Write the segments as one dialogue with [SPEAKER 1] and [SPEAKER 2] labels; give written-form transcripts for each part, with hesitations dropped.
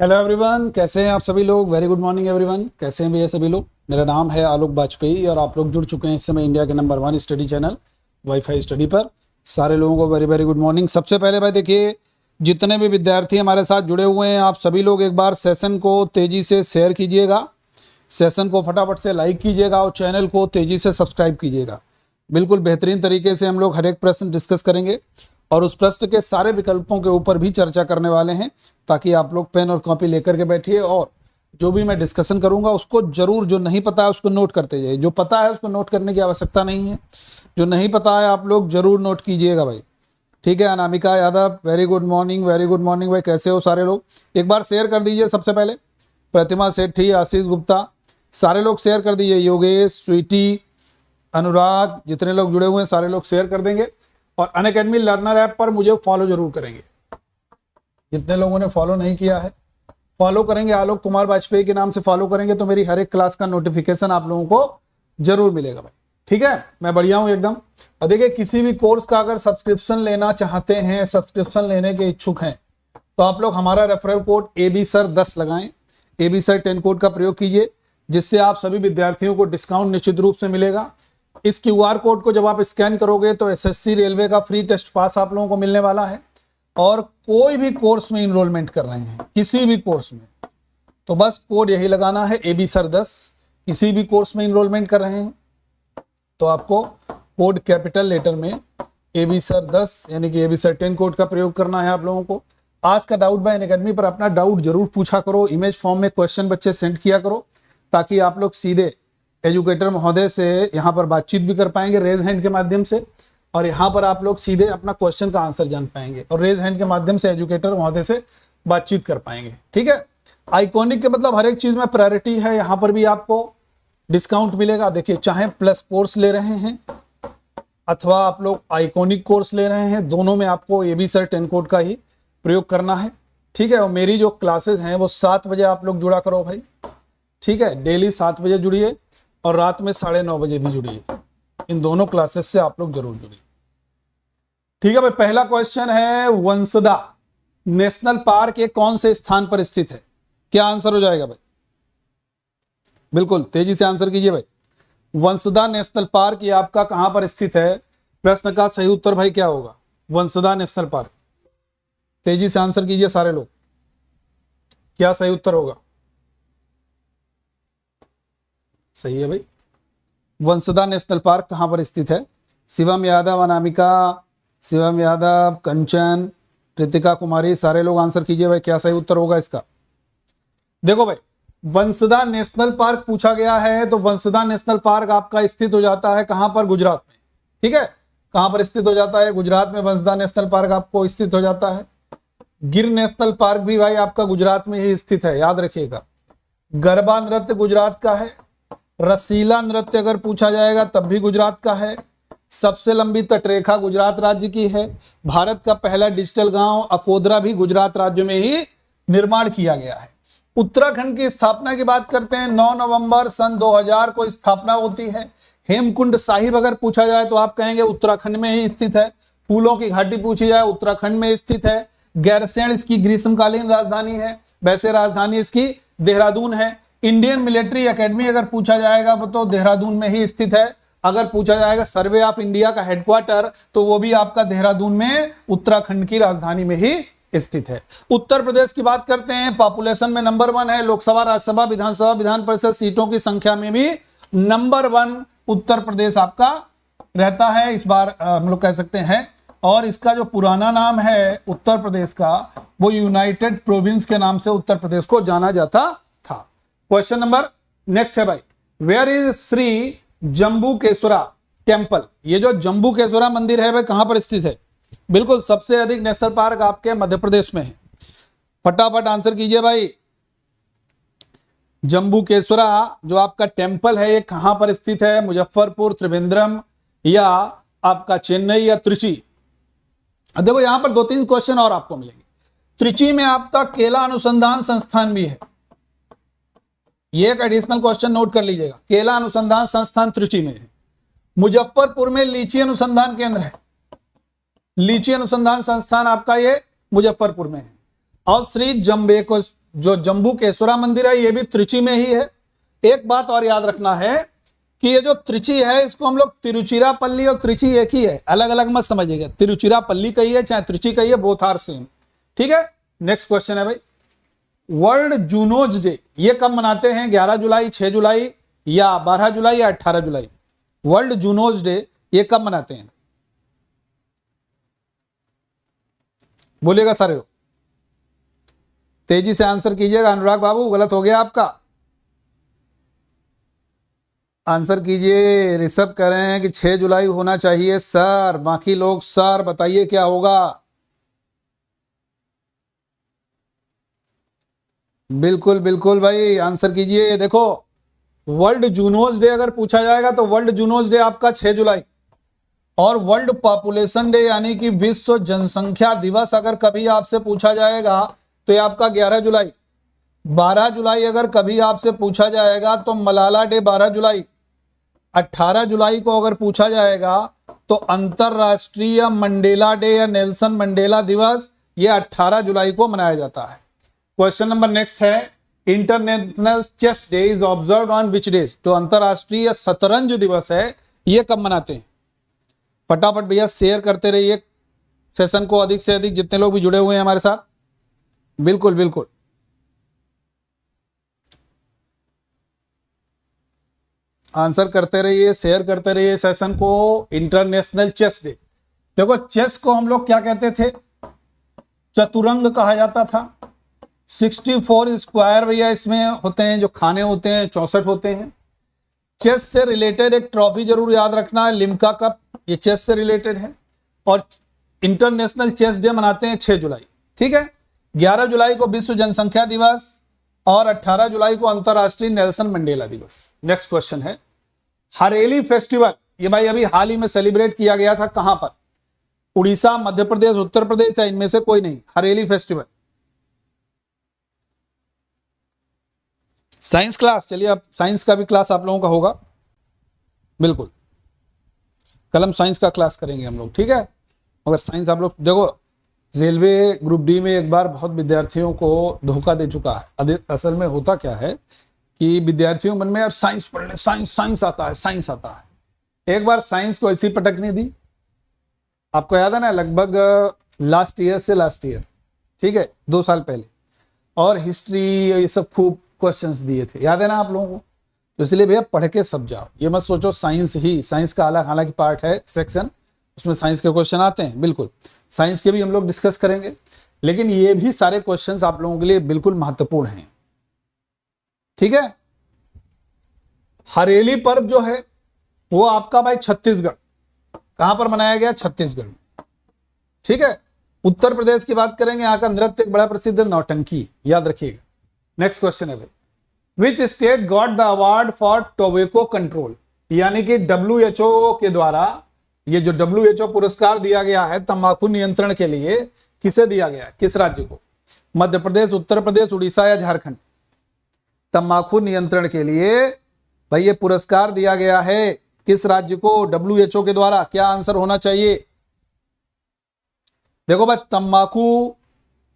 [SPEAKER 1] Hello everyone, कैसे हैं आप सभी लोग। Very good morning everyone. कैसे हैं भैया सभी लोग। मेरा नाम है आलोक बाजपेयी और आप लोग जुड़ चुके हैं इस समय इंडिया के number 1 study channel wifi study पर। सारे लोगों को वेरी वेरी गुड मॉर्निंग। सबसे पहले भाई देखिए, जितने भी विद्यार्थी हमारे साथ जुड़े हुए हैं आप सभी लोग एक बार सेशन को तेज़ी से शेयर कीजिएगा, सेशन को फटाफट से लाइक कीजिएगा और चैनल को तेज़ी से सब्सक्राइब कीजिएगा। बिल्कुल बेहतरीन तरीके से हम लोग हर एक प्रश्न डिस्कस करेंगे और उस प्रश्न के सारे विकल्पों के ऊपर भी चर्चा करने वाले हैं, ताकि आप लोग पेन और कॉपी लेकर के बैठिए और जो भी मैं डिस्कशन करूंगा उसको जरूर, जो नहीं पता है उसको नोट करते जाइए। जो पता है उसको नोट करने की आवश्यकता नहीं है, जो नहीं पता है आप लोग जरूर नोट कीजिएगा भाई। ठीक है। Anamika Yadav, very good morning, very good morning भाई। कैसे हो सारे लोग, एक बार शेयर कर दीजिए। सबसे पहले प्रतिमा सेठी, आशीष गुप्ता, सारे लोग शेयर कर दीजिए। योगेश, स्वीटी, अनुराग, जितने लोग जुड़े हुए हैं सारे लोग शेयर कर देंगे। और अनअकैडमी लर्नर ऐप पर मुझे फॉलो जरूर करेंगे। जितने लोगों ने फॉलो नहीं किया है फॉलो करेंगे, आलोक कुमार वाजपेयी के नाम से फॉलो करेंगे तो मेरी हर एक क्लास का नोटिफिकेशन आप लोगों को जरूर मिलेगा भाई। ठीक है, मैं बढ़िया हूं एकदम। और देखिए, किसी भी कोर्स का अगर सब्सक्रिप्शन लेना चाहते हैं, सब्सक्रिप्शन लेने के इच्छुक हैं, तो आप लोग हमारा रेफरल कोड ABSIR10 लगाएं। ABSIR10 कोड का प्रयोग कीजिए, जिससे आप सभी विद्यार्थियों को डिस्काउंट निश्चित रूप से मिलेगा। इस QR कोड को जब आप स्कैन करोगे तो SSC रेलवे का फ्री टेस्ट पास आप लोगों को मिलने वाला है। और कोई भी कोर्स में इनरोलमेंट कर रहे हैं, किसी भी कोर्स में, तो बस कोड यही लगाना है ABSIR10। किसी भी कोर्स में इनरोलमेंट कर रहे हैं तो आपको कोड कैपिटल लेटर में ABSIR10 यानी कि ABSIR10 कोड का प्रयोग करना है आप लोगों को। आज का डाउट बाय अनअकैडमी पर अपना डाउट जरूर पूछा करो। इमेज फॉर्म में क्वेश्चन बच्चे सेंड किया करो, ताकि आप लोग सीधे एजुकेटर महोदय से यहाँ पर बातचीत भी कर पाएंगे रेज हैंड के माध्यम से, और यहाँ पर आप लोग सीधे अपना क्वेश्चन का आंसर जान पाएंगे और रेज हैंड के माध्यम से एजुकेटर महोदय से बातचीत कर पाएंगे। ठीक है। आइकॉनिक के मतलब हर एक चीज में प्रायोरिटी है, यहाँ पर भी आपको डिस्काउंट मिलेगा। देखिए, चाहे प्लस कोर्स ले रहे हैं अथवा आप लोग आइकॉनिक कोर्स ले रहे हैं, दोनों में आपको ABSIR10 कोड का ही प्रयोग करना है। ठीक है। और मेरी जो क्लासेस हैं वो 7 बजे आप लोग जुड़ा करो भाई। ठीक है, डेली 7 बजे जुड़िए और रात में 9:30 बजे भी जुड़िए। इन दोनों क्लासेस से आप लोग जरूर जुड़िए। ठीक है भाई। पहला क्वेश्चन है, वंसदा नेशनल पार्क ये कौन से स्थान पर स्थित है? क्या आंसर हो जाएगा भाई? बिल्कुल तेजी से आंसर कीजिए भाई। वंसदा नेशनल पार्क ये आपका कहां पर स्थित है? प्रश्न का सही उत्तर भाई क्या होगा? Vansda national park. तेजी से आंसर कीजिए सारे लोग, क्या सही उत्तर होगा? सही है भाई। वंसदा नेशनल पार्क कहां पर स्थित है? शिवम यादव, अनामिका, शिवम यादव, कंचन, कृतिका कुमारी, सारे लोग आंसर कीजिए भाई, क्या सही उत्तर होगा इसका? देखो भाई, वंसदा नेशनल पार्क पूछा गया है तो वंसदा नेशनल पार्क आपका स्थित हो जाता है कहां पर? गुजरात में। ठीक है, कहां पर स्थित हो जाता है? गुजरात में वंसदा नेशनल पार्क आपको स्थित हो जाता है। गिर नेशनल पार्क भी भाई आपका गुजरात में ही स्थित है, याद रखिएगा। गरबा नृत्य गुजरात का है। रसीला नृत्य अगर पूछा जाएगा तब भी गुजरात का है। सबसे लंबी तटरेखा गुजरात राज्य की है। भारत का पहला डिजिटल गांव अकोदरा भी गुजरात राज्य में ही निर्माण किया गया है। उत्तराखंड की स्थापना की बात करते हैं, 9 नवंबर सन 2000 को स्थापना होती है। हेमकुंड साहिब अगर पूछा जाए तो आप कहेंगे उत्तराखंड में ही स्थित है। फूलों की घाटी पूछी जाए उत्तराखंड में स्थित है। गैरसैंण इसकी ग्रीष्मकालीन राजधानी है, वैसे राजधानी इसकी देहरादून है। इंडियन मिलिट्री एकेडमी अगर पूछा जाएगा तो देहरादून में ही स्थित है। अगर पूछा जाएगा सर्वे ऑफ इंडिया का हेडक्वार्टर तो वो भी आपका देहरादून में उत्तराखंड की राजधानी में ही स्थित है। उत्तर प्रदेश की बात करते हैं, पॉपुलेशन में नंबर 1 है। लोकसभा, राज्यसभा, विधानसभा, विधान परिषद सीटों की संख्या में भी नंबर 1 उत्तर प्रदेश आपका रहता है। इस बार हम लोग कह सकते हैं। और इसका जो पुराना नाम है उत्तर प्रदेश का, वो यूनाइटेड प्रोविंस के नाम से उत्तर प्रदेश को जाना जाता था। क्वेश्चन नंबर नेक्स्ट है भाई, वेयर इज श्री जम्बूकेश्वरा टेम्पल? ये जो जम्बूकेश्वरा मंदिर है भाई कहां पर स्थित है? बिल्कुल सबसे अधिक नेशनल पार्क आपके मध्य प्रदेश में है। फटाफट आंसर कीजिए भाई। जम्बूकेश्वरा जो आपका टेम्पल है ये कहां पर स्थित है? मुजफ्फरपुर, त्रिवेंद्रम, या आपका चेन्नई या त्रिची? देखो, यहां पर 2-3 क्वेश्चन और आपको मिलेंगे। त्रिची में आपका केला अनुसंधान संस्थान भी है, ये एक एडिशनल क्वेश्चन नोट कर लीजिएगा। केला अनुसंधान संस्थान त्रिची में है। मुजफ्फरपुर में लीची अनुसंधान केंद्र है। लीची अनुसंधान संस्थान आपका ये मुजफ्फरपुर में है। और श्री जो जम्बू केशोरा मंदिर है ये भी त्रिची में ही है। एक बात और याद रखना है कि ये जो त्रिची है इसको हम लोग तिरुचिरापल्ली और त्रिची एक ही है, अलग अलग मत समझिएगा। तिरुचिरापल्ली कही है चाहे त्रिची कही है, बोथ आर सेम। ठीक है, नेक्स्ट क्वेश्चन है भाई, वर्ल्ड जूनोज डे ये कब मनाते हैं? 11 जुलाई, 6 जुलाई या 12 जुलाई या 18 जुलाई? वर्ल्ड जूनोज डे ये कब मनाते हैं? बोलिएगा सारे लोग, तेजी से आंसर कीजिएगा। अनुराग बाबू गलत हो गया आपका, आंसर कीजिए। ऋषभ कह रहे हैं कि 6 जुलाई होना चाहिए सर, बाकी लोग सर बताइए क्या होगा। बिल्कुल बिल्कुल भाई, आंसर कीजिए। देखो वर्ल्ड जूनोज डे अगर पूछा जाएगा तो वर्ल्ड जूनोज डे आपका 6 जुलाई, और वर्ल्ड पॉपुलेशन डे यानी कि विश्व जनसंख्या दिवस अगर कभी आपसे पूछा जाएगा तो ये आपका 11 जुलाई। 12 जुलाई अगर कभी आपसे पूछा जाएगा तो मलाला डे 12 जुलाई। 18 जुलाई को अगर पूछा जाएगा तो अंतरराष्ट्रीय मंडेला डे या नेल्सन मंडेला दिवस, ये 18 जुलाई को मनाया जाता है। क्वेश्चन नंबर नेक्स्ट है, international chess day is observed on which day? तो अंतरराष्ट्रीय शतरंज दिवस है, ये कब मनाते हैं? फटाफट भैया शेयर करते रहिए सेशन को अधिक से अधिक, जितने लोग भी जुड़े हुए हैं हमारे साथ। बिल्कुल बिल्कुल, आंसर करते रहिए, शेयर करते रहिए सेशन को। इंटरनेशनल चेस डे, देखो चेस को हम लोग क्या कहते थे? चतुरंग कहा जाता था। 64 स्क्वायर भैया इसमें होते हैं, जो खाने होते हैं 64 होते हैं। चेस से रिलेटेड एक ट्रॉफी जरूर याद रखना है, लिम्का कप, ये चेस से रिलेटेड है। और इंटरनेशनल चेस डे मनाते हैं 6 जुलाई। ठीक है, 11 जुलाई को विश्व जनसंख्या दिवस और 18 जुलाई को अंतरराष्ट्रीय नेल्सन मंडेला दिवस। नेक्स्ट क्वेश्चन है, हरेली फेस्टिवल, ये भाई अभी हाल ही में सेलिब्रेट किया गया था, कहां पर? उड़ीसा, मध्य प्रदेश, उत्तर प्रदेश या इनमें से कोई नहीं? हरेली फेस्टिवल। साइंस क्लास, चलिए अब साइंस का भी क्लास आप लोगों का होगा। बिल्कुल, कल हम साइंस का क्लास करेंगे हम लोग। ठीक है, मगर साइंस आप लोग देखो, रेलवे ग्रुप डी में एक बार बहुत विद्यार्थियों को धोखा दे चुका है। असल में होता क्या है कि विद्यार्थियों मन में यार साइंस पढ़ ले, साइंस साइंस आता है, साइंस आता है। एक बार साइंस को ऐसी पटकनी दी, आपको याद है ना, लगभग लास्ट ईयर, ठीक है, 2 साल पहले, और हिस्ट्री ये सब खूब क्वेश्चंस दिए थे, याद है ना आप लोगों को? तो इसलिए भैया पढ़ के सब जाओ, ये मत सोचो साइंस ही, साइंस का अलग हालांकि पार्ट है सेक्शन, उसमें साइंस के क्वेश्चन आते हैं, बिल्कुल साइंस के भी हम लोग डिस्कस करेंगे, लेकिन ये भी सारे क्वेश्चंस आप लोगों के लिए बिल्कुल महत्वपूर्ण हैं। ठीक है, हरेली पर्व जो है वो आपका भाई छत्तीसगढ़, कहां पर मनाया गया? छत्तीसगढ़ में। ठीक है, उत्तर प्रदेश की बात करेंगे, यहां का नृत्य एक बड़ा प्रसिद्ध नौटंकी, याद रखिएगा। नेक्स्ट क्वेश्चन है भाई, which state got the award for tobacco control? यानी कि WHO के द्वारा ये जो WHO पुरस्कार दिया गया है तंबाकू नियंत्रण के लिए, किसे दिया गया है? किस राज्य को? मध्य प्रदेश, उत्तर प्रदेश, उड़ीसा या झारखंड? तंबाकू नियंत्रण के लिए भाई ये पुरस्कार दिया गया है किस राज्य को? WHO के द्वारा। क्या आंसर होना चाहिए? देखो भाई, तंबाकू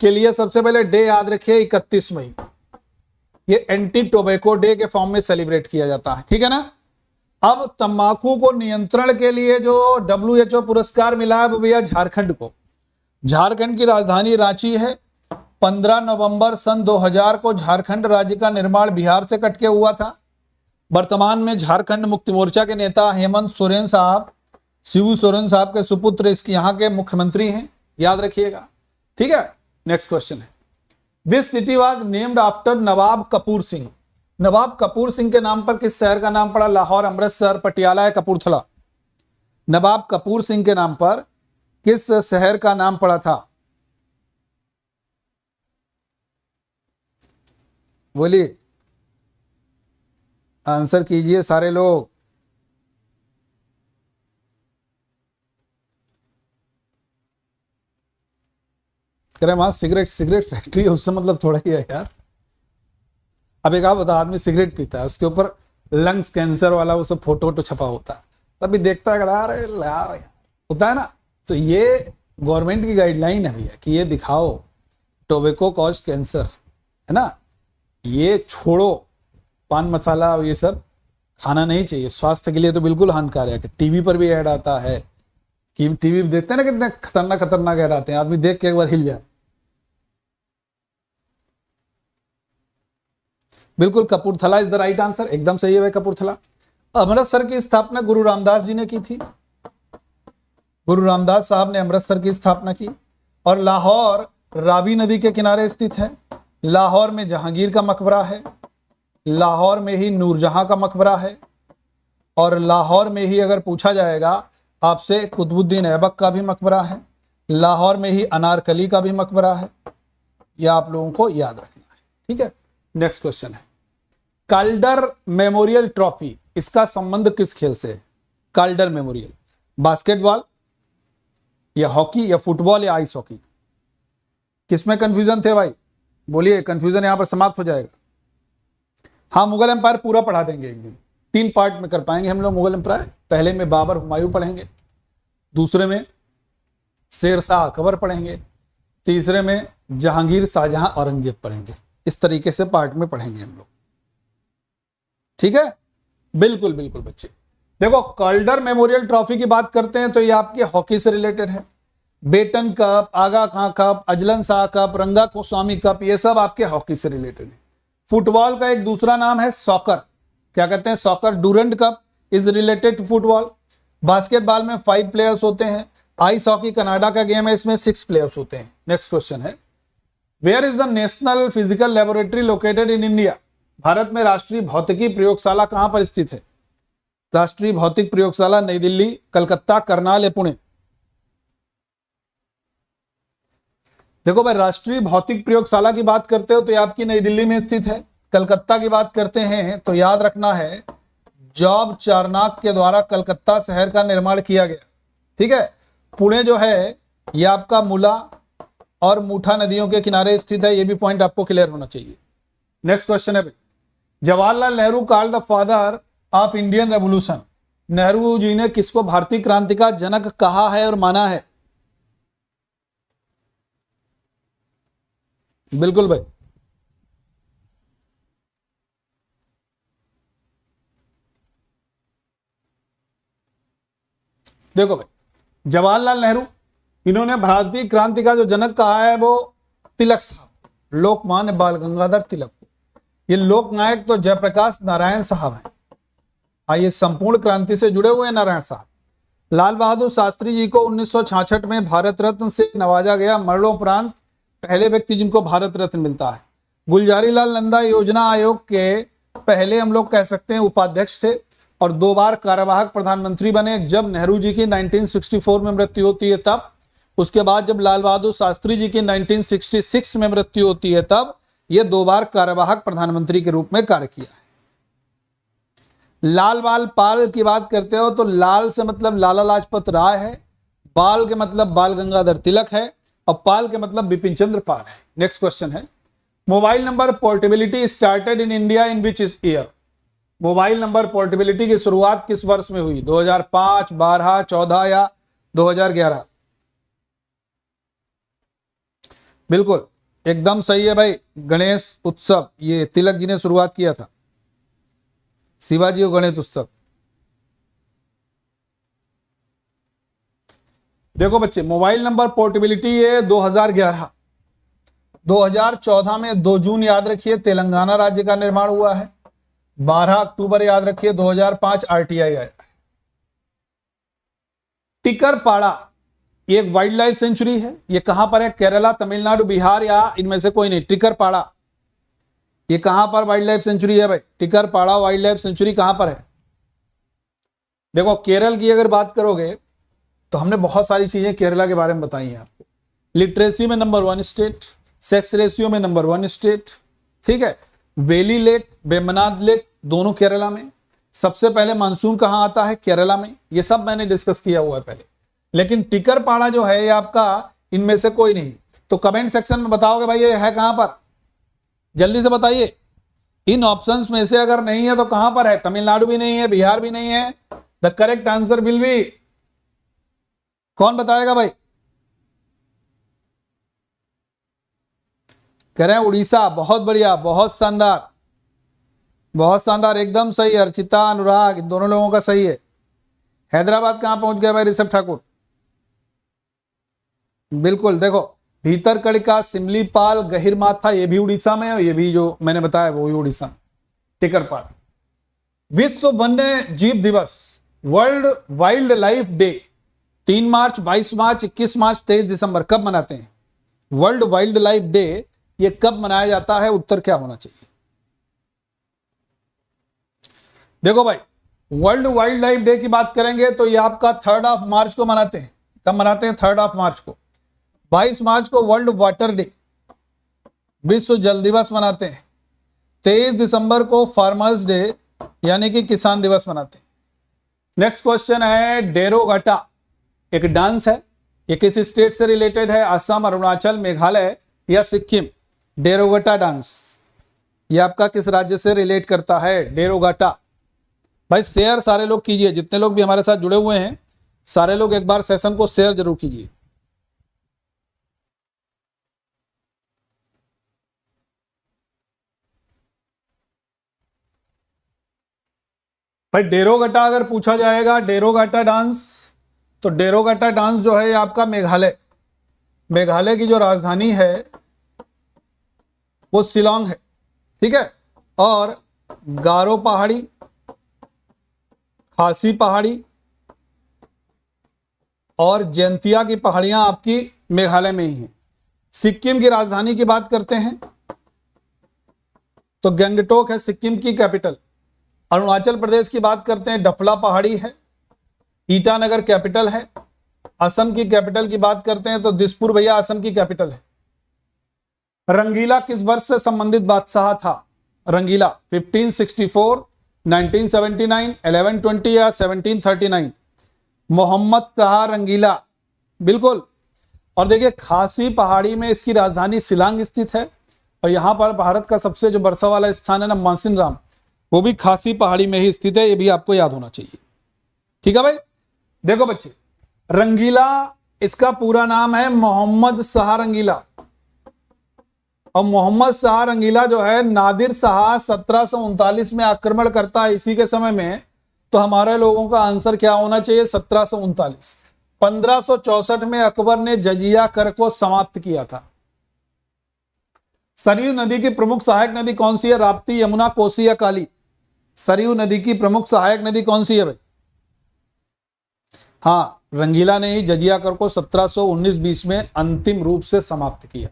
[SPEAKER 1] के लिए सबसे पहले डे याद रखिए 31 मई, ये एंटी टोबैको डे के फॉर्म में सेलिब्रेट किया जाता है। ठीक है ना। अब तंबाकू को नियंत्रण के लिए जो WHO पुरस्कार मिला है वो भैया झारखंड को। झारखंड की राजधानी रांची है। 15 नवंबर सन 2000 को झारखंड राज्य का निर्माण बिहार से कटके हुआ था। वर्तमान में झारखंड मुक्ति मोर्चा के नेता हेमंत सोरेन साहब, शिबू सोरेन साहब के सुपुत्र इसके यहाँ के मुख्यमंत्री हैं, याद रखिएगा। ठीक है, नेक्स्ट क्वेश्चन है, which city was named after Nawab Kapoor Singh? Nawab Kapoor Singh के नाम पर किस शहर का नाम पड़ा? लाहौर, अमृतसर, पटियाला या कपूरथला? नवाब कपूर सिंह के नाम पर किस शहर का नाम पड़ा था? बोलिए, आंसर कीजिए सारे लोग। कह रहे वहां सिगरेट फैक्ट्री है, उससे मतलब थोड़ा ही है यार। अब एक आप बता, आदमी सिगरेट पीता है, उसके ऊपर लंग्स कैंसर वाला वो सब फोटो छपा होता है, तभी देखता है अरे यार होता है ना। तो ये गवर्नमेंट की गाइडलाइन है भैया कि ये दिखाओ टोबैको कॉज कैंसर, है ना। ये छोड़ो, पान मसाला ये सब खाना नहीं चाहिए, स्वास्थ्य के लिए तो बिल्कुल हानिकारक है। टीवी पर भी ऐड आता है कि टीवी देखते हैं ना कितने खतरनाक खतरनाक ऐड आते हैं, आदमी देख के एक बार हिल जाए। बिल्कुल Kapurthala is the right answer, एकदम सही है भाई कपूरथला। अमृतसर की स्थापना गुरु रामदास जी ने की थी, गुरु रामदास साहब ने अमृतसर की स्थापना की। और लाहौर रावी नदी के किनारे स्थित है। लाहौर में जहांगीर का मकबरा है, लाहौर में ही नूरजहां का मकबरा है, और लाहौर में ही अगर पूछा जाएगा आपसे कुतुबुद्दीन ऐबक का भी मकबरा है, लाहौर में ही अनारकली का भी मकबरा है। यह आप लोगों को याद रखना है, ठीक है। नेक्स्ट क्वेश्चन है, काल्डर मेमोरियल ट्रॉफी, इसका संबंध किस खेल से है? काल्डर मेमोरियल, बास्केटबॉल या हॉकी या फुटबॉल या आइस हॉकी? किसमें कंफ्यूजन थे भाई? बोलिए, कंफ्यूजन यहां पर समाप्त हो जाएगा। हाँ, मुगल एम्पायर पूरा पढ़ा देंगे एक दिन, 3 पार्ट में कर पाएंगे हम लोग मुगल एम्पायर। पहले में बाबर हुमायूं पढ़ेंगे, दूसरे में शेरशाह अकबर पढ़ेंगे, तीसरे में जहांगीर शाहजहां औरंगजेब पढ़ेंगे। इस तरीके से पार्ट में पढ़ेंगे हम लोग, ठीक है। बिल्कुल बिल्कुल बच्चे। देखो, काल्डर मेमोरियल ट्रॉफी की बात करते हैं तो ये आपके हॉकी से रिलेटेड है। Batten cup, Aga Khan cup, Azlan Shah cup, रंगा गोस्वामी कप, ये सब आपके हॉकी से रिलेटेड है। फुटबॉल का एक दूसरा नाम है सॉकर, क्या कहते हैं? Soccer. Durand cup is related to football. Basketball में 5 प्लेयर्स होते हैं। आइस हॉकी कनाडा का गेम है, इसमें 6 प्लेयर्स होते हैं। नेक्स्ट क्वेश्चन है, where is the National Physical Laboratory located in India? Bharat में राष्ट्रीय भौतिकी प्रयोगशाला कहां पर स्थित है? राष्ट्रीय भौतिक प्रयोगशाला नई दिल्ली, कलकत्ता, करनाल या पुणे? देखो भाई, राष्ट्रीय भौतिक प्रयोगशाला की बात करते हो तो ये आपकी नई दिल्ली में स्थित है। कलकत्ता की बात करते हैं तो याद रखना है, जॉब चारनाक के द्वारा कलकत्ता शहर का निर्माण किया गया, ठीक है। पुणे जो है ये आपका मुला और मूठा नदियों के किनारे स्थित है, ये भी पॉइंट आपको क्लियर होना चाहिए। नेक्स्ट क्वेश्चन है भाई, Jawaharlal Nehru called the father of Indian revolution? Nehru ji ने किसको भारतीय क्रांति का जनक कहा है और माना है? बिल्कुल भाई, देखो भाई, जवाहरलाल नेहरू, इन्होंने भारतीय क्रांति का जो जनक कहा है वो तिलक साहब, लोकमान्य बाल गंगाधर तिलक को। ये लोकनायक तो जयप्रकाश नारायण साहब हैं। आइए, संपूर्ण क्रांति से जुड़े हुए नारायण साहब। लाल बहादुर शास्त्री जी को 1966 में भारत रत्न से नवाजा गया, मरणोपरांत पहले व्यक्ति जिनको भारत रत्न मिलता है। गुलजारी लाल नंदा योजना आयोग के पहले हम लोग कह सकते हैं उपाध्यक्ष थे, और 2 बार कार्यवाहक प्रधानमंत्री बने। जब नेहरू जी की 1964 में मृत्यु होती है तब, उसके बाद जब लाल बहादुर शास्त्री जी की 1966 में मृत्यु होती है तब ये 2 बार कार्यवाहक प्रधानमंत्री के रूप में कार्य किया है। लाल बाल पाल की बात करते हो तो लाल से मतलब लाला लाजपत राय है, बाल के मतलब बाल गंगाधर तिलक है, और पाल के मतलब बिपिन चंद्र पाल है। नेक्स्ट क्वेश्चन है, mobile number portability started in India in which year? Mobile number portability की शुरुआत किस वर्ष में हुई? 2005, 12, 14 या 2011? बिल्कुल एकदम सही है भाई, गणेश उत्सव, ये तिलक जी ने शुरुआत किया था, शिवाजी और गणेश उत्सव। देखो बच्चे, मोबाइल नंबर पोर्टेबिलिटी ये 2011, 2014 में 2 जून याद रखिए तेलंगाना राज्य का निर्माण हुआ है, 12 अक्टूबर याद रखिए 2005 आरटीआई आया। टिकरपाड़ा ये एक वाइल्ड लाइफ सेंचुरी है, ये कहां पर है? केरला, तमिलनाडु, बिहार या इनमें से कोई नहीं? टिकरपाड़ा ये कहां पर वाइल्ड लाइफ सेंचुरी है भाई? टिकरपाड़ा वाइल्ड लाइफ सेंचुरी कहां पर है? देखो, केरल की अगर बात करोगे तो हमने बहुत सारी चीजें केरला के बारे में बताई हैं आपको। लिटरेसी में नंबर 1 स्टेट, सेक्स रेशियो में नंबर 1 स्टेट, ठीक है। वेली लेक, वेम्बनाड लेक दोनों केरला में। सबसे पहले मानसून कहां आता है? केरला में। ये सब मैंने डिस्कस किया हुआ है पहले। लेकिन टिकरपाड़ा जो है ये आपका इनमें से कोई नहीं। तो कमेंट सेक्शन में बताओगे भाई ये है कहां पर? जल्दी से बताइए। इन ऑप्शंस में से अगर नहीं है तो कहां पर है? तमिलनाडु भी नहीं है, बिहार भी नहीं है। The correct answer will be, कौन बताएगा भाई? कह रहे हैं उड़ीसा, बहुत बढ़िया, बहुत शानदार, बहुत शानदार, एकदम सही। अर्चिता, अनुराग, इन दोनों लोगों का सही है। हैदराबाद कहां पहुंच गया भाई ऋषभ ठाकुर? बिल्कुल, देखो भीतरकणिका, सिमलीपाल, गहिरमाथा, ये भी उड़ीसा में है, और ये भी जो मैंने बताया वो भी उड़ीसा में। टिकरपाल। विश्व वन्य जीव दिवस, वर्ल्ड वाइल्ड लाइफ डे, 3 मार्च, 22 मार्च, 21 मार्च, 23 दिसंबर कब मनाते हैं? वर्ल्ड वाइल्ड लाइफ डे ये कब मनाया जाता है? उत्तर क्या होना चाहिए? देखो भाई, वर्ल्ड वाइल्ड लाइफ डे की बात करेंगे तो ये आपका 3 मार्च को मनाते हैं। कब मनाते हैं? 3 मार्च को। 22 मार्च को वर्ल्ड वाटर डे, विश्व जल दिवस मनाते हैं। 23 दिसंबर को फार्मर्स डे यानी कि किसान दिवस मनाते हैं। नेक्स्ट क्वेश्चन है, डेरोगाटा एक डांस है, ये किस स्टेट से रिलेटेड है? असम, अरुणाचल, मेघालय या सिक्किम? डेरोगाटा डांस ये आपका किस राज्य से रिलेट करता है? डेरोगाटा। भाई शेयर सारे लोग कीजिए, जितने लोग भी हमारे साथ जुड़े हुए हैं सारे लोग एक बार सेशन को शेयर जरूर कीजिए। भाई डेरोगाटा अगर पूछा जाएगा, डेरोगाटा डांस, तो डेरोगाटा डांस जो है आपका मेघालय, मेघालय की जो राजधानी है वो शिलोंग है, ठीक है। और गारो पहाड़ी, खासी पहाड़ी और जैंतिया की पहाड़ियां आपकी मेघालय में ही हैं। सिक्किम की राजधानी की बात करते हैं तो गंगटोक है सिक्किम की कैपिटल। अरुणाचल प्रदेश की बात करते हैं, डफला पहाड़ी है, ईटानगर कैपिटल है। असम की कैपिटल की बात करते हैं तो दिसपुर भैया असम की कैपिटल है। रंगीला किस वर्ष से संबंधित बादशाह था? रंगीला 1564, 1979, 1120 या 1739? मोहम्मद शाह रंगीला, बिल्कुल। और देखिए खासी पहाड़ी में इसकी राजधानी शिलांग स्थित है, और यहां पर भारत का सबसे जो बरसा वाला स्थान है ना मासिन राम, वो भी खासी पहाड़ी में ही स्थित है, ये भी आपको याद होना चाहिए, ठीक है भाई। देखो बच्चे, रंगीला इसका पूरा नाम है मोहम्मद शाह रंगीला, और मोहम्मद शाह रंगीला जो है नादिर शाह 1739 में आक्रमण करता है इसी के समय में, तो हमारे लोगों का आंसर क्या होना चाहिए? 1739। 1564 में अकबर ने जजिया कर को समाप्त किया था। सरयू नदी की प्रमुख सहायक नदी कौन सी है? राप्ती, यमुना, कोसी या काली? सरयू नदी की प्रमुख सहायक नदी कौन सी है भाई? हाँ, रंगीला ने ही जजिया कर को 1719-20 में अंतिम रूप से समाप्त किया।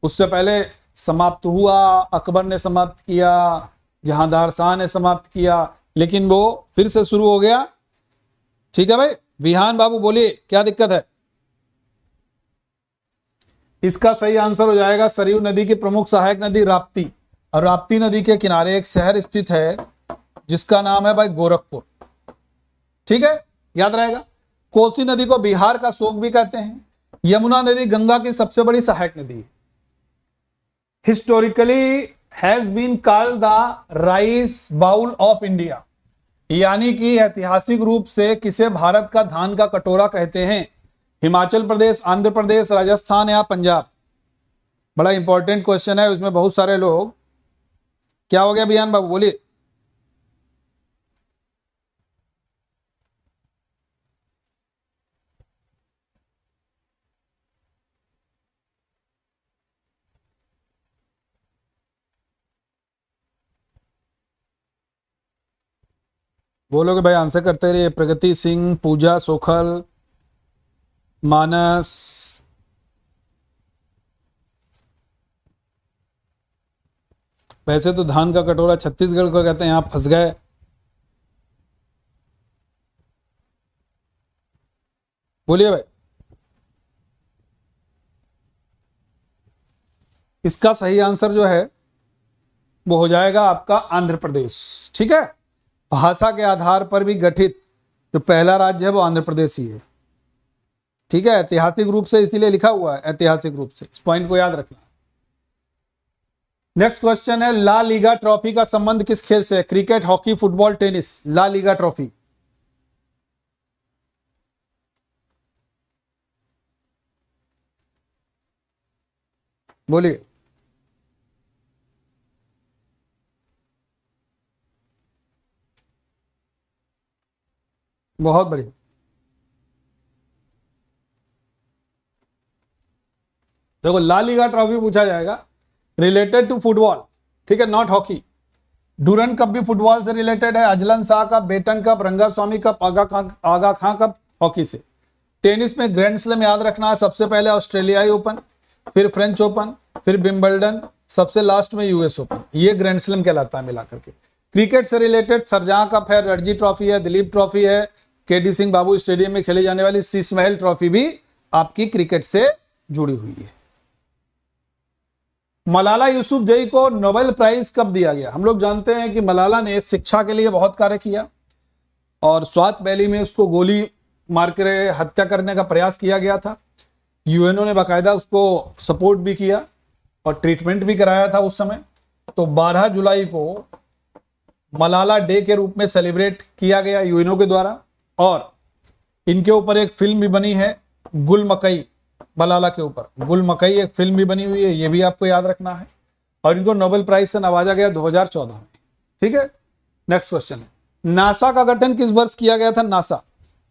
[SPEAKER 1] उससे पहले समाप्त हुआ, अकबर ने समाप्त किया, जहांदार शाह ने समाप्त किया, लेकिन वो फिर से शुरू हो गया, ठीक है भाई। विहान बाबू बोलिए क्या दिक्कत है? इसका सही आंसर हो जाएगा सरयू नदी की प्रमुख सहायक नदी राप्ती, और राप्ती नदी के किनारे एक शहर स्थित है जिसका नाम है भाई गोरखपुर, ठीक है, याद रहेगा। कोसी नदी को बिहार का शोक भी कहते हैं। यमुना नदी गंगा की सबसे बड़ी सहायक नदी है। Historically has been called the rice bowl of India, यानी कि ऐतिहासिक रूप से किसे भारत का धान का कटोरा कहते हैं? हिमाचल प्रदेश, आंध्र प्रदेश, राजस्थान या पंजाब? बड़ा इंपॉर्टेंट क्वेश्चन है, उसमें बहुत सारे लोग, क्या हो गया बियान बाबू बोलिए? बोलोगे भाई आंसर करते रहिए। प्रगति सिंह, पूजा सोखल, मानस, वैसे तो धान का कटोरा छत्तीसगढ़ को कहते हैं, यहां फंस गए। बोलिए भाई। इसका सही आंसर जो है वो हो जाएगा आपका आंध्र प्रदेश, ठीक है। भाषा के आधार पर भी गठित जो पहला राज्य है वो आंध्र प्रदेश ही है, ठीक है। ऐतिहासिक रूप से इसीलिए लिखा हुआ है ऐतिहासिक रूप से, इस पॉइंट को याद रखना। नेक्स्ट क्वेश्चन है, ला लीगा ट्रॉफी का संबंध किस खेल से है? Cricket, hockey, football, tennis? La Liga trophy बोलिए। बहुत बढ़िया। देखो ला लीगा ट्रॉफी पूछा जाएगा रिलेटेड टू फुटबॉल, ठीक है, नॉट हॉकी। डूरन कप भी फुटबॉल से रिलेटेड है, Azlan Shah cup, Beighton cup, Rangaswamy cup, Aga Khan cup hockey से। टेनिस में ग्रैंड स्लैम याद रखना है, सबसे पहले ऑस्ट्रेलियाई ओपन, फिर फ्रेंच ओपन, फिर विंबलडन, सबसे लास्ट में यूएस ओपन, ये ग्रैंड स्लैम कहलाता है मिलाकर के। क्रिकेट से रिलेटेड सरजहां कप है, रणजी ट्रॉफी है, दिलीप ट्रॉफी है, केडी सिंह बाबू स्टेडियम में खेली जाने वाली शीश महल ट्रॉफी भी आपकी क्रिकेट से जुड़ी हुई है। मलाला यूसुफजई को नोबेल प्राइज कब दिया गया? हम लोग जानते हैं कि मलाला ने शिक्षा के लिए बहुत कार्य किया और स्वात वैली में उसको गोली मार कर हत्या करने का प्रयास किया गया था। यूएनओ ने बाकायदा उसको सपोर्ट भी किया और ट्रीटमेंट भी कराया था उस समय। तो 12 जुलाई को मलाला डे के रूप में सेलिब्रेट किया गया यूएनओ के द्वारा, और इनके ऊपर एक फिल्म भी बनी है, गुल मकई, मलाला के ऊपर गुल मकई एक फिल्म भी बनी हुई है, ये भी आपको याद रखना है। और इनको नोबेल प्राइज से नवाजा गया 2014 में, ठीक है। नेक्स्ट क्वेश्चन है, नासा का गठन किस वर्ष किया गया था? NASA,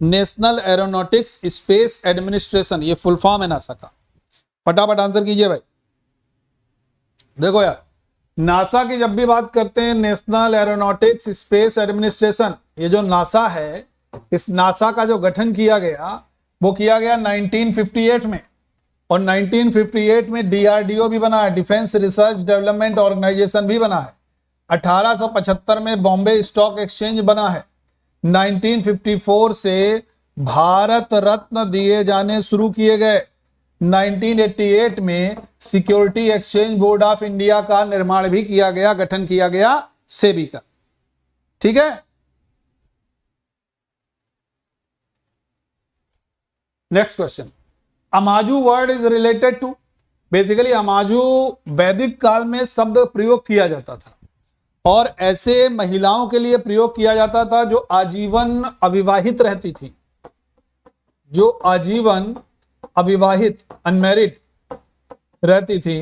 [SPEAKER 1] national aeronautics space administration, ये फुल फॉर्म है नासा का। फटाफट आंसर कीजिए भाई। देखो यार, नासा की जब भी बात करते हैं, नेशनल एरोनॉटिक्स स्पेस एडमिनिस्ट्रेशन, ये जो नासा है, इस नासा का जो गठन किया गया वो किया गया 1958 में, और 1958 में डीआरडीओ भी बना है, डिफेंस रिसर्च डेवलपमेंट ऑर्गेनाइजेशन भी बना है। 1875 में बॉम्बे स्टॉक एक्सचेंज बना है। 1954 से भारत रत्न दिए जाने शुरू किए गए। 1988 में security exchange board of India का निर्माण भी किया गया, गठन किया गया सेबी का, ठीक है। Next question, amaju word is related to, basically अमाजू वैदिक काल में शब्द प्रयोग किया जाता था और ऐसे महिलाओं के लिए प्रयोग किया जाता था जो आजीवन अविवाहित रहती थी, जो आजीवन अविवाहित अनमैरिड रहती थी,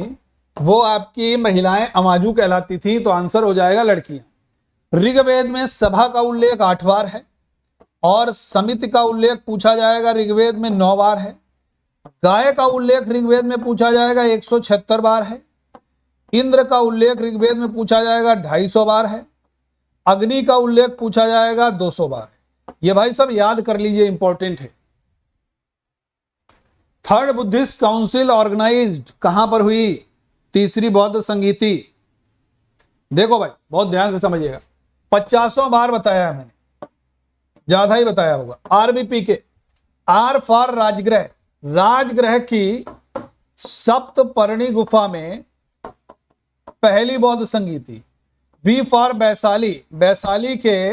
[SPEAKER 1] वो आपकी महिलाएं अमाजू कहलाती थी। तो आंसर हो जाएगा लड़कियां। ऋग्वेद में सभा का उल्लेख 8 बार है और समिति का उल्लेख पूछा जाएगा ऋग्वेद में 9 बार है। गाय का उल्लेख ऋग्वेद में पूछा जाएगा 176 बार है। इंद्र का उल्लेख ऋग्वेद में पूछा जाएगा 250 बार है। अग्नि का उल्लेख पूछा जाएगा 200 बार है। ये भाई सब याद कर लीजिए, इंपॉर्टेंट है। थर्ड बुद्धिस्ट काउंसिल ऑर्गेनाइज्ड कहां पर हुई? तीसरी बौद्ध संगीति। देखो भाई बहुत ध्यान से समझिएगा, 50 बार बताया है मैंने, ज्यादा ही बताया होगा। आरबीपी के, आर फॉर राजगृह, राजगृह की सप्तपर्णी गुफा में पहली बौद्ध संगीति। बी फॉर वैशाली, वैशाली के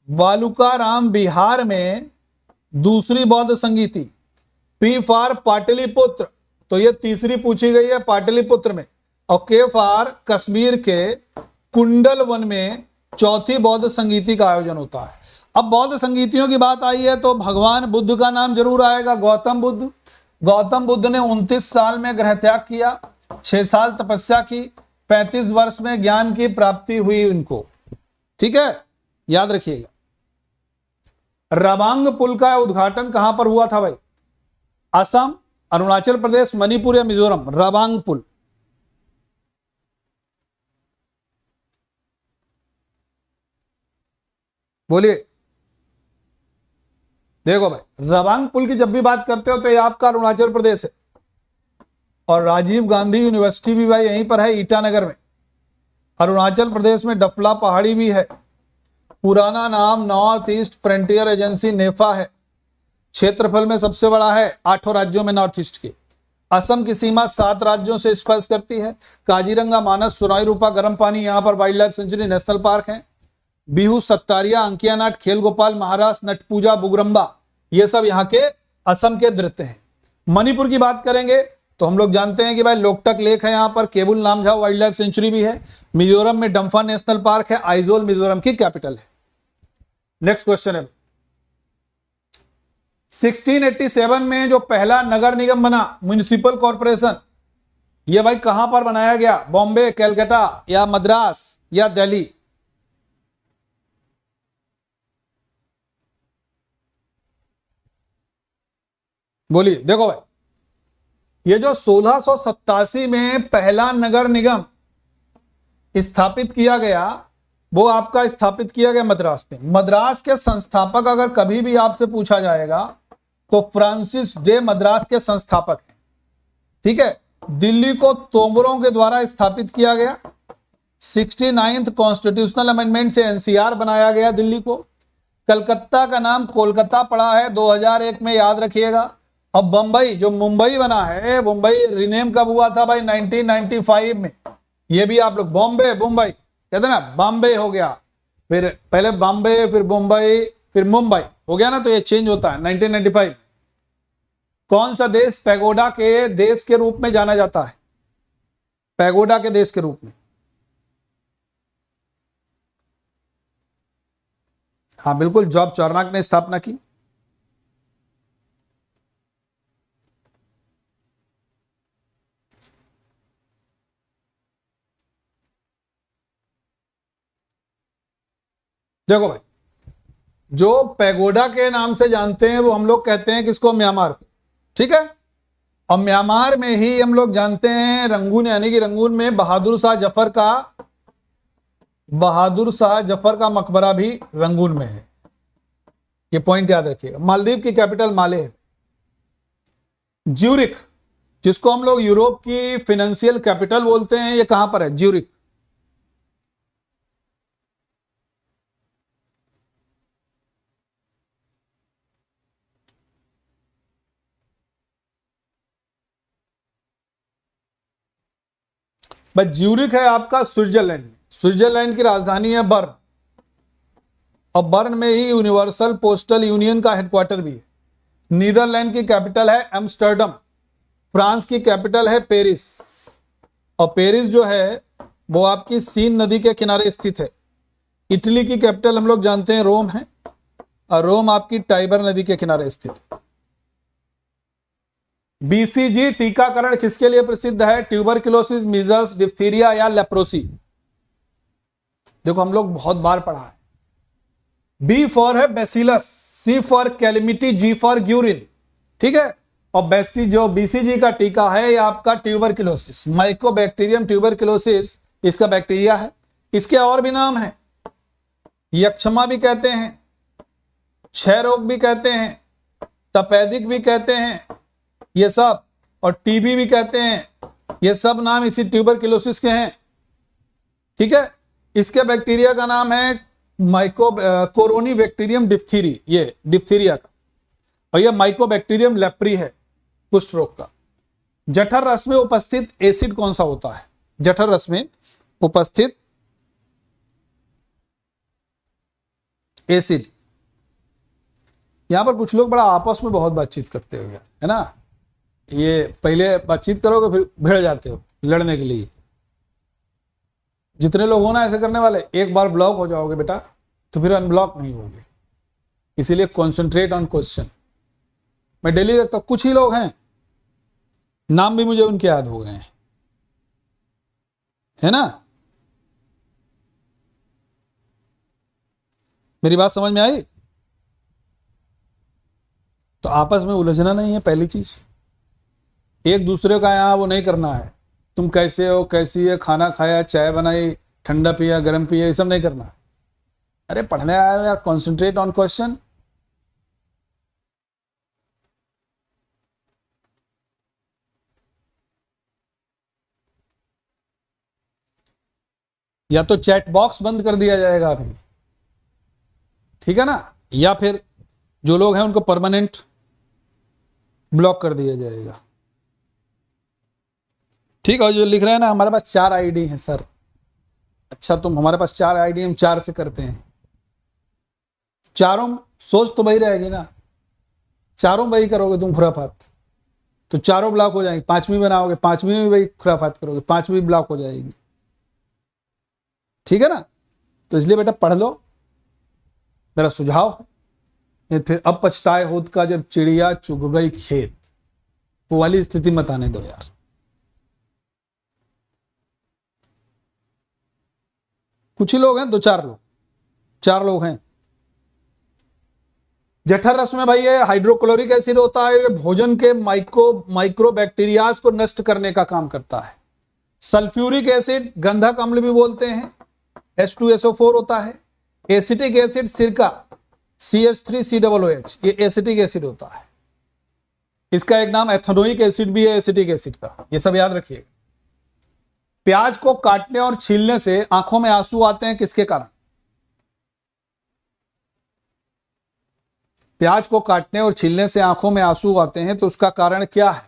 [SPEAKER 1] वालुकाराम बिहार में दूसरी बौद्ध संगीति। पी फॉर पाटलिपुत्र, तो ये तीसरी पूछी गई है पाटलिपुत्र में। और के फॉर कश्मीर के कुंडल वन में चौथी बौद्ध संगीति का आयोजन होता है। अब बौद्ध संगीतियों की बात आई है तो भगवान बुद्ध का नाम जरूर आएगा, गौतम बुद्ध। गौतम बुद्ध ने 29 साल में गृह त्याग किया, 6 साल तपस्या की, 35 वर्ष में ज्ञान की प्राप्ति हुई उनको, ठीक है, याद रखिएगा। रबांग पुल का उद्घाटन कहां पर हुआ था भाई? असम, अरुणाचल प्रदेश, मणिपुर या मिजोरम? रबांग पुल, बोलिए। देखो भाई, रबांग पुल की जब भी बात करते हो तो ये आपका अरुणाचल प्रदेश है, और राजीव गांधी यूनिवर्सिटी भी भाई यहीं पर है, ईटानगर में। अरुणाचल प्रदेश में डफला पहाड़ी भी है। पुराना नाम नॉर्थ ईस्ट फ्रंटियर एजेंसी नेफा है। क्षेत्रफल में सबसे बड़ा है 8 राज्यों में नॉर्थ ईस्ट के। असम की सीमा 7 राज्यों से स्पर्श करती है। काजीरंगा, मानस, सुराई रूपा, गर्म पानी, यहाँ पर wild life sanctuary, national park है। बिहू, सत्तारिया, अंकियानाट, खेल गोपाल, महाराष्ट्र, नटपूजा, बुगरम्बा, ये सब यहाँ के असम के नृत्य हैं। मणिपुर की बात करेंगे तो हम लोग जानते हैं कि भाई लोकटक लेक है यहाँ पर, केबुल नामझाओ वाइल्ड लाइफ सेंचुरी भी है। मिजोरम में डम्फा नेशनल पार्क है। आइजोल मिजोरम की कैपिटल है। नेक्स्ट क्वेश्चन है, 1687 में जो पहला नगर निगम बना, म्युनिसिपल कॉर्पोरेशन, ये भाई कहां पर बनाया गया? बॉम्बे, कैलकाटा या मद्रास या दिल्ली? बोलिए। देखो भाई, ये जो 1687 में पहला नगर निगम स्थापित किया गया, वो आपका स्थापित किया गया मद्रास में। मद्रास के संस्थापक अगर कभी भी आपसे पूछा जाएगा तो फ्रांसिस डे मद्रास के संस्थापक हैं। ठीक है। दिल्ली को तोमरों के द्वारा स्थापित किया गया। 69th कॉन्स्टिट्यूशनल अमेंडमेंट से एनसीआर बनाया गया दिल्ली को। कलकत्ता का नाम कोलकाता पड़ा है 2001 में, याद रखिएगा। अब बंबई, जो मुंबई बना है, मुंबई रिनेम कब हुआ था भाई? 1995 में। ये भी आप लोग बॉम्बे, मुंबई कहते ना, बॉम्बे हो गया, फिर पहले बॉम्बे, फिर मुंबई, फिर मुंबई हो गया ना, तो ये चेंज होता है 1995। कौन सा देश पैगोडा के देश के रूप में जाना जाता है? पैगोडा के देश के रूप में। हाँ बिल्कुल, जॉब चौरनाक ने स्थापना की। देखो भाई, जो पैगोडा के नाम से जानते हैं वो हम लोग कहते हैं किसको? म्यांमार को। ठीक है। और म्यांमार में ही हम लोग जानते हैं रंगून, यानी कि रंगून में बहादुर शाह जफर का मकबरा भी रंगून में है। ये पॉइंट याद रखिएगा। मालदीव की कैपिटल माले है। ज्यूरिख, जिसको हम लोग यूरोप की फाइनेंशियल कैपिटल बोलते हैं, ये कहां पर है? ज्यूरिख। बस ज्यूरिख है आपका स्विट्जरलैंड में। स्विट्जरलैंड की राजधानी है बर्न, और बर्न में ही यूनिवर्सल पोस्टल यूनियन का हेडक्वार्टर भी है। नीदरलैंड की कैपिटल है एम्स्टर्डम। फ्रांस की कैपिटल है पेरिस, और पेरिस जो है वो आपकी सीन नदी के किनारे स्थित है। इटली की कैपिटल हम लोग जानते हैं रोम है, और रोम आपकी टाइबर नदी के किनारे स्थित है। बीसीजी टीकाकरण किसके लिए प्रसिद्ध है? ट्यूबरक्लोसिस, मीजल्स, डिप्थीरिया या लेप्रोसी? देखो हम लोग बहुत बार पढ़ा है। बी फॉर है bacillus, C for calamity, G for Guerin. ठीक है। और बीसीजी का टीका है ये आपका ट्यूबरक्लोसिस, माइकोबैक्टीरियम ट्यूबरक्लोसिस इसका बैक्टीरिया है। इसके और भी नाम है, यक्षमा भी कहते हैं, क्षय रोग भी कहते हैं, तपेदिक भी कहते हैं, ये सब, और टीबी भी कहते हैं। ये सब नाम इसी ट्यूबरक्लोसिस के हैं। ठीक है। इसके बैक्टीरिया का नाम है कोरोनी बैक्टीरियम डिप्थीरी, ये डिप्थीरिया का, और ये माइकोबैक्टीरियम लेप्री है कुष्ठ रोग का। जठर रस में उपस्थित एसिड कौन सा होता है? जठर रस में उपस्थित एसिड। यहां पर कुछ लोग बड़ा आपस में बहुत बातचीत करते हो, है ना। ये पहले बातचीत करोगे फिर भिड़ जाते हो लड़ने के लिए। जितने लोग हो ना ऐसे करने वाले, एक बार ब्लॉक हो जाओगे बेटा तो फिर अनब्लॉक नहीं होगे। इसीलिए कॉन्सेंट्रेट ऑन क्वेश्चन। मैं डेली देखता हूं, कुछ ही लोग हैं, नाम भी मुझे उनके याद हो गए हैं, है ना। मेरी बात समझ में आई? तो आपस में उलझना नहीं है पहली चीज। एक दूसरे का यहां वो नहीं करना है, तुम कैसे हो, कैसी है, खाना खाया, चाय बनाई, ठंडा पिया, गर्म पिया, ये सब नहीं करना है। अरे पढ़ने आया यार, कॉन्सेंट्रेट ऑन क्वेश्चन। या तो चैट बॉक्स बंद कर दिया जाएगा अभी, ठीक है ना, या फिर जो लोग हैं उनको परमानेंट ब्लॉक कर दिया जाएगा। ठीक है। जो लिख रहे हैं ना हमारे पास 4 आईडी हैं सर। अच्छा, तुम हमारे पास 4 आईडी, हम 4 से करते हैं। चारों सोच तो वही रहेगी ना, चारों वही करोगे तुम खुराफात, तो चारों ब्लॉक हो जाएंगे। 5वीं बनाओगे, 5वीं में वही खुराफात करोगे, 5वीं ब्लॉक हो जाएगी। ठीक है ना। तो इसलिए बेटा पढ़ लो, मेरा सुझाव है। फिर अब पछताए होत का जब चिड़िया चुग गई खेत, वो वाली स्थिति मत आने दो यार। कुछ ही लोग हैं, 2-4 लोग, 4 लोग हैं जठर रस में भाई ये हाइड्रोक्लोरिक एसिड होता है, ये भोजन के माइक्रोबैक्टीरियाज को नष्ट करने का काम करता है। सल्फ्यूरिक एसिड गंधक अम्ल भी बोलते हैं, H2SO4 होता है। एसिटिक एसिड सिरका CH3COOH, ये एसिटिक एसिड होता है। इसका एक नाम एथेनोइक एसिड भी है एसिटिक एसिड का, ये सब याद रखिएगा। प्याज को काटने और छीलने से आंखों में आंसू आते हैं, किसके कारण? प्याज को काटने और छीलने से आंखों में आंसू आते हैं, तो उसका कारण क्या है?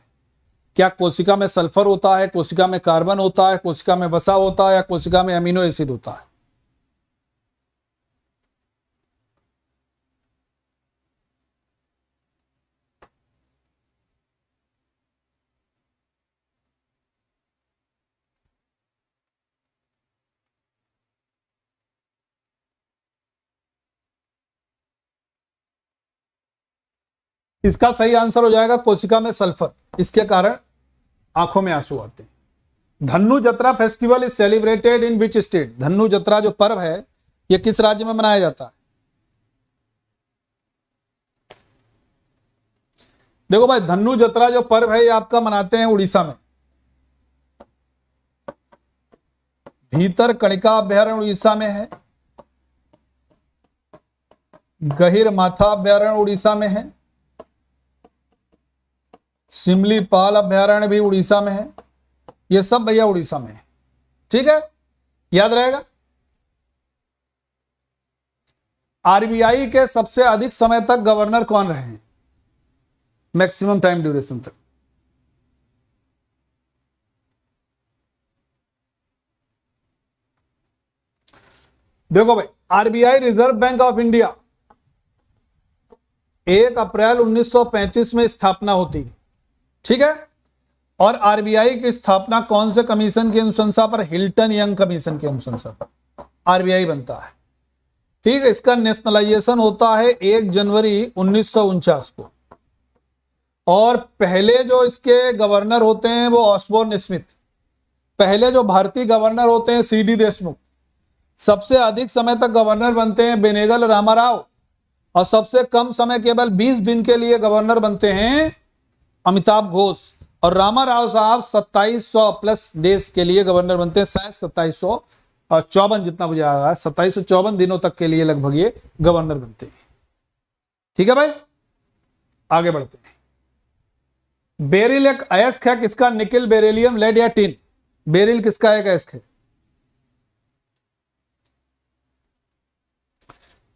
[SPEAKER 1] क्या कोशिका में सल्फर होता है, कोशिका में कार्बन होता है, कोशिका में वसा होता है, या कोशिका में अमीनो एसिड होता है? इसका सही आंसर हो जाएगा कोशिका में सल्फर, इसके कारण आंखों में आंसू आते हैं। Dhanu Jatra festival is celebrated in which state? Dhanu Jatra जो पर्व है ये किस राज्य में मनाया जाता है? देखो भाई, धन्नु जत्रा जो पर्व है ये आपका मनाते हैं उड़ीसा में। भीतर कणिका अभ्यारण्य उड़ीसा में है, गहिर माथा अभ्यारण्य उड़ीसा में है, सिमलीपाल अभ्यारण्य भी उड़ीसा में है, ये सब भैया उड़ीसा में है। ठीक है, याद रहेगा। आरबीआई के सबसे अधिक समय तक गवर्नर कौन रहे हैं? मैक्सिमम टाइम ड्यूरेशन तक। देखो भाई, RBI reserve bank of India 1 अप्रैल 1935 में स्थापना होती है। ठीक है, और आरबीआई की स्थापना कौन से कमीशन की अनुशंसा पर? हिल्टन यंग कमीशन की अनुशंसा पर आरबीआई बनता है। ठीक है, इसका नेशनलाइजेशन होता है 1 जनवरी 1949 को, और पहले जो इसके गवर्नर होते हैं वो ऑसबोर्न स्मिथ। पहले जो भारतीय गवर्नर होते हैं सीडी देशमुख। सबसे अधिक समय तक गवर्नर बनते हैं बेनेगल रामाराव, और सबसे कम समय केवल 20 दिन के लिए गवर्नर बनते हैं अमिताभ घोष। और रामाराव साहब 2700 प्लस डेज के लिए गवर्नर बनते हैं, शायद 2754 जितना मुझे आ रहा है, 2754 दिनों तक के लिए लगभग ये गवर्नर बनते हैं। ठीक है भाई, आगे बढ़ते हैं। बेरिल एक अयस्क है, किसका? निकिल, बेरिलियम, लेड या टिन? बेरिल किसका एक अयस्क है?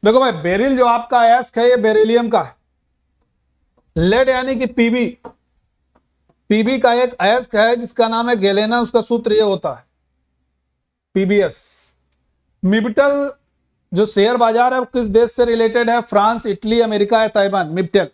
[SPEAKER 1] देखो भाई, बेरिल जो आपका अयस्क है ये बेरिलियम का है। लेड यानी कि पीबी, पीबी का एक अयस्क है जिसका नाम है गैलेना, उसका सूत्र ये होता है पीबीएस। मिबटल जो शेयर बाजार है वो किस देश से रिलेटेड है? फ्रांस, इटली, अमेरिका या ताइवान? मिबटल।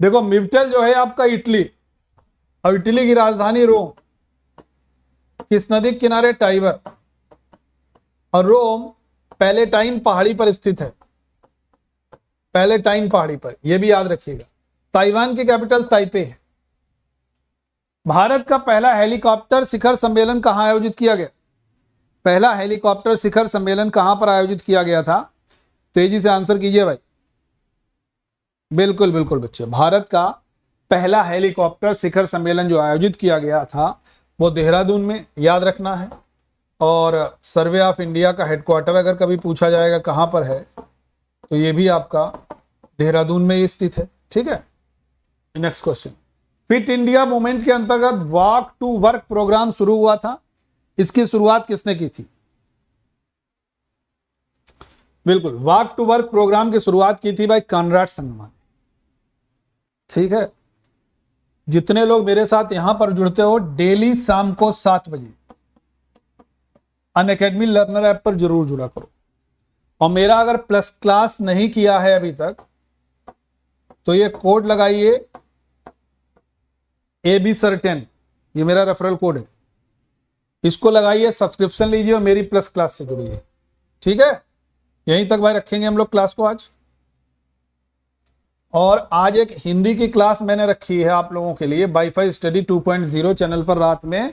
[SPEAKER 1] देखो, मिबटल जो है आपका इटली, और इटली की राजधानी रोम। किस नदी के किनारे? टाइबर। और रोम पैलेटाइन पहाड़ी पर स्थित है, पैलेटाइन पहाड़ी पर, यह भी याद रखिएगा। ताइवान की कैपिटल ताइपे है। भारत का पहला हेलीकॉप्टर शिखर सम्मेलन कहां आयोजित किया गया? पहला हेलीकॉप्टर शिखर सम्मेलन कहां पर आयोजित किया गया था? तेजी से आंसर कीजिए भाई। बिल्कुल बिल्कुल बच्चे, भारत का पहला हेलीकॉप्टर शिखर सम्मेलन जो आयोजित किया गया था वो देहरादून में, याद रखना है। और सर्वे ऑफ इंडिया का हेडक्वार्टर अगर कभी पूछा जाएगा कहां पर है, तो ये भी आपका देहरादून में ही स्थित है। ठीक है, next question. Fit India movement के अंतर्गत वॉक टू वर्क प्रोग्राम शुरू हुआ था, इसकी शुरुआत किसने की थी? बिल्कुल, वॉक टू वर्क प्रोग्राम की शुरुआत की थी भाई कॉनराड संगमा ने। ठीक है, जितने लोग मेरे साथ यहां पर जुड़ते हो, डेली शाम को 7 बजे अनअकैडमी लर्नर ऐप पर जरूर जुड़ा करो। और मेरा अगर प्लस क्लास नहीं किया है अभी तक, तो ये कोड लगाइए AB Sir 10, ये मेरा रेफरल कोड है। इसको लगाइए, सब्सक्रिप्शन लीजिए और मेरी प्लस क्लास से जुड़िए। ठीक है, यहीं तक भाई रखेंगे हम लोग क्लास को आज। और आज एक हिंदी की क्लास मैंने रखी है आप लोगों के लिए वाईफाई स्टडी 2.0 चैनल पर रात में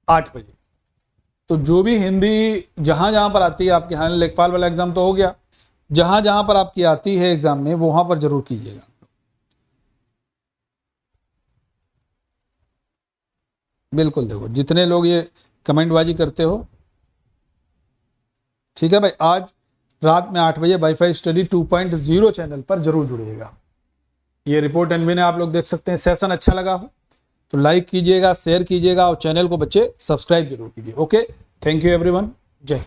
[SPEAKER 1] 8 बजे। तो जो भी हिंदी जहां जहां पर आती है आपके, यहाँ लेखपाल वाला एग्जाम तो हो गया, जहां जहां पर आपकी आती है एग्जाम में वहां पर जरूर कीजिएगा। बिल्कुल, देखो जितने लोग ये कमेंटबाजी करते हो, ठीक है भाई, आज रात में 8 बजे वाईफाई स्टडी 2.0 चैनल पर जरूर जुड़िएगा। ये रिपोर्ट एनवी ने आप लोग देख सकते हैं। सेशन अच्छा लगा हो तो लाइक कीजिएगा, शेयर कीजिएगा और चैनल को बच्चे सब्सक्राइब जरूर कीजिए। ओके, थैंक यू एवरीवन, जय हिंद।